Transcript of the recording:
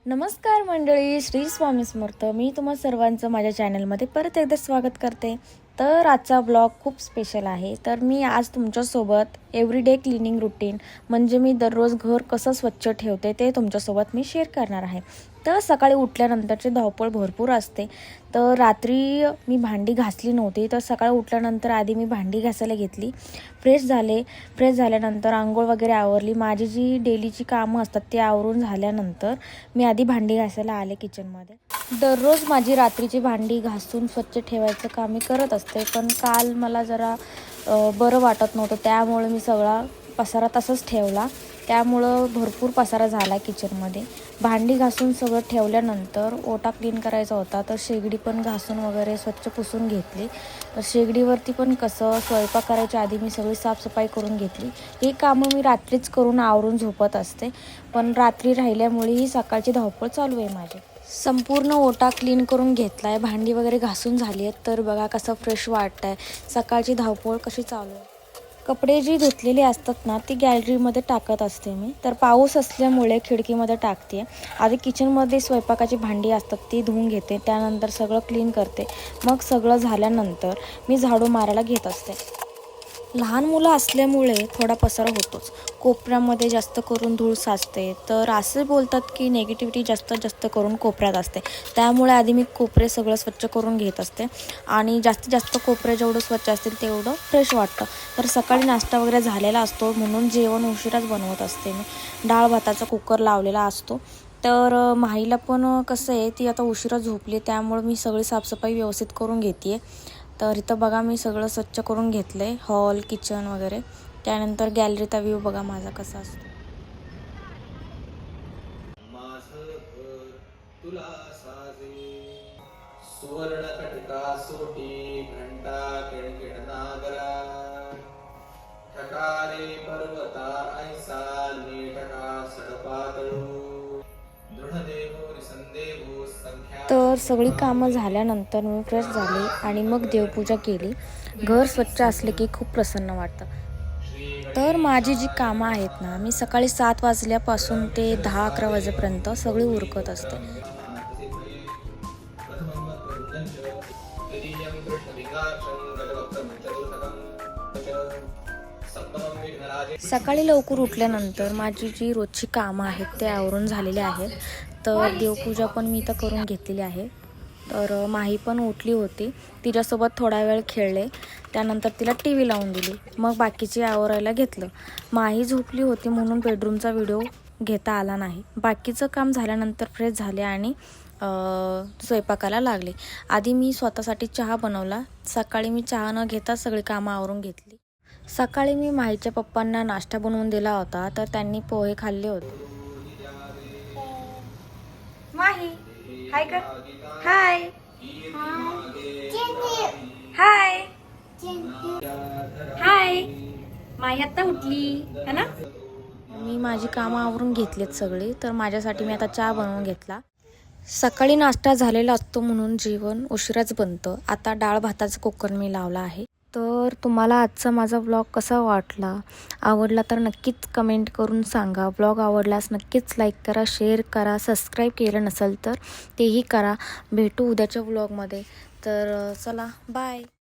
नमस्कार मंडळी, श्री स्वामी समर्थ. मी तुम्हा सर्वांचं माझ्या चॅनलमध्ये परत एकदा स्वागत करते. तर आजचा ब्लॉग खूप स्पेशल आहे. तर मी आज तुमच्यासोबत एव्हरीडे क्लिनिंग रुटीन म्हणजे मी दररोज घर कसं स्वच्छ ठेवते ते तुमच्यासोबत मी शेअर करणार आहे. तर सकाळी उठल्यानंतरची धावपळ भरपूर असते. तर रात्री मी भांडी घासली नव्हती, तर सकाळी उठल्यानंतर आधी मी भांडी घासायला घेतली. फ्रेश झाल्यानंतर आंघोळ वगैरे आवरली. माझी जी डेलीची कामं असतात ते आवरून झाल्यानंतर मी आधी भांडी घासायला आले किचनमध्ये. दररोज माझी रात्रीची भांडी घासून स्वच्छ ठेवायचं काम मी करत असते, पण काल मला जरा बरं वाटत नव्हतं, त्यामुळे मी सगळा पसारा तसंच ठेवला. त्यामुळं भरपूर पसारा झाला किचनमध्ये. भांडी घासून सगळं ठेवल्यानंतर ओटा क्लीन करायचा होता, तर शेगडी पण घासून वगैरे स्वच्छ पुसून घेतली. तर शेगडीवरती पण कसं स्वयंपाक करायच्या आधी मी सगळी साफसफाई करून घेतली. ही कामं मी रात्रीच करून आवरून झोपत असते, पण रात्री राहिल्यामुळे ही सकाळची धावपळ चालू आहे माझी. संपूर्ण ओटा क्लीन करून घेतला आहे, भांडी वगैरे घासून झाली आहेत. तर बघा कसं फ्रेश वाटत आहे, सकाळची धावपळ कशी चालू आहे. कपडे जी धुतलेली असतात ना ती गॅलरीमध्ये टाकत असते मी. तर पाऊस असल्यामुळे खिडकीमध्ये टाकते. आधी किचनमध्ये स्वयंपाकाची भांडी असतात ती धुवून घेते, त्यानंतर सगळं क्लीन करते. मग सगळं झाल्यानंतर मी झाडू मारायला घेत असते. लहान मुलं असल्यामुळे थोडा पसारा होतोच, कोपऱ्यामध्ये जास्त करून धूळ साचते. तर असे बोलतात की नेगेटिव्हिटी जास्त करून कोपऱ्यात असते, त्यामुळे आधी मी कोपरे सगळं स्वच्छ करून घेत असते. आणि जास्तीत जास्त कोपरे जेवढं स्वच्छ असतील तेवढं फ्रेश वाटतं. तर सकाळी नाश्ता वगैरे झालेला असतो म्हणून जेवण उशिराच बनवत असते मी. डाळ भाताचा कुकर लावलेला असतो. तर माहीला पण कसं आहे, ती आता उशिरा झोपली, त्यामुळे मी सगळी साफसफाई व्यवस्थित करून घेते आहे. तर इथं बघा मी सगळं स्वच्छ करून घेतलं आहे, हॉल किचन वगैरे. त्यानंतर गॅलरीचा व्ह्यू बघा माझा कसा असतो. तुला साजे सुवर्ण कटका सोटी घंटा किणकिण नागरा ठकाले पर्वता ऐसा नीटका सडपातळू दृढदेवो निसंदेवो संख्या. तर सगळी कामं झाल्यानंतर मी फ्रेश झाले आणि मग देवपूजा केली. घर स्वच्छ असले की खूप प्रसन्न वाटतं. तर माझी जी कामं आहेत ना, मी सकाळी 7 वाजल्यापासून ते 10-11 वाजेपर्यंत सगळी उरकत असते. सकाळी लवकर उठल्यानंतर माझी जी रोजची कामं आहेत ते आवरून झालेली आहेत. तर देवपूजा पण मी इथं करून घेतलेली आहे. तर माही पण उठली होती, तिच्यासोबत थोडा वेळ खेळले. त्यानंतर तिला टी व्ही लावून दिली. मग बाकीचे आवरायला घेतलं. माही झोपली होती म्हणून बेडरूमचा व्हिडिओ घेता आला नाही. बाकीचं काम झाल्यानंतर फ्रेश झाले आणि स्वयंपाकाला लागले. आधी मी स्वतःसाठी चहा बनवला. सकाळी मी चहा न घेता सगळी कामं आवरून घेतली. सकाळी मी माहीच्या पप्पांना नाश्ता बनवून दिला होता, तर त्यांनी पोहे खाल्ले होते. माही हाय कर, हाय हाय हाय. माही आता उठली है ना. मी माझी कामं आवरून घेतलीत सगळी. तर माझ्यासाठी मी आता चहा बनवून घेतला. सकाळी नाश्ता झालेला असतो म्हणून जेवण उशिराच बनतं. आता डाळ भाताचा कुकर मी लावला आहे. तर तुम्हाला आजचा माझा ब्लॉग कसा वाटला, आवडला तर नक्कीच कमेंट करून सांगा. ब्लॉग आवडल्यास नक्कीच लाईक करा, शेअर करा. सबस्क्राईब केलं नसेल तर तेही करा. भेटू उद्याच्या ब्लॉगमध्ये. तर चला बाय.